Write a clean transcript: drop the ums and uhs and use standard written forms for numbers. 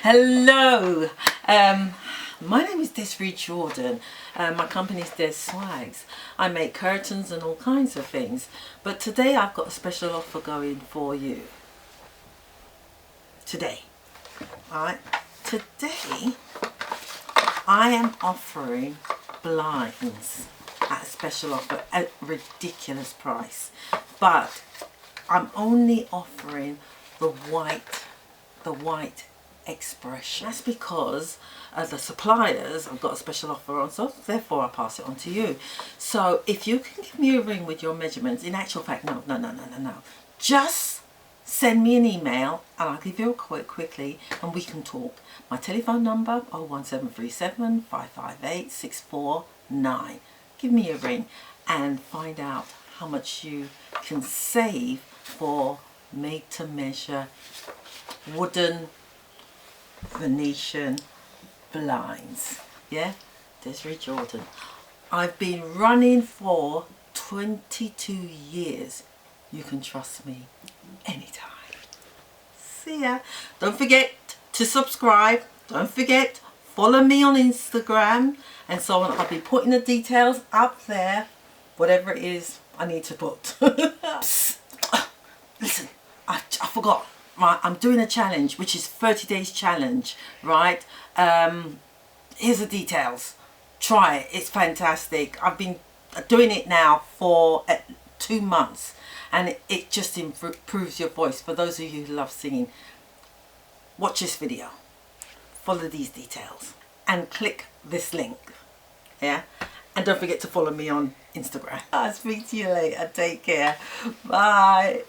Hello, my name is Desiree Jordan. My company is Des Swags. I make curtains and all kinds of things, but today I've got a special offer going for you. Today, alright, today I am offering blinds at a special offer at a ridiculous price, but I'm only offering the white expression. That's because the suppliers have got a special offer on, so therefore I pass it on to you. So if you can give me a ring with your measurements, in actual fact, no, just send me an email and I'll give you a quote quickly and we can talk. My telephone number 01737 558 649. Give me a ring and find out how much you can save for made to measure wooden Venetian blinds. Yeah, Desiree Jordan. I've been running for 22 years. You can trust me anytime. See ya. Don't forget to subscribe. Don't forget, follow me on Instagram and so on. I'll be putting the details up there, whatever it is I need to put. Listen, I forgot. Right, I'm doing a challenge, which is 30 days challenge, right? Here's the details. Try it. It's fantastic. I've been doing it now for 2 months and it just improves your voice. For those of you who love singing, watch this video, follow these details and click this link. Yeah, and don't forget to follow me on Instagram. I'll speak to you later. Take care. Bye.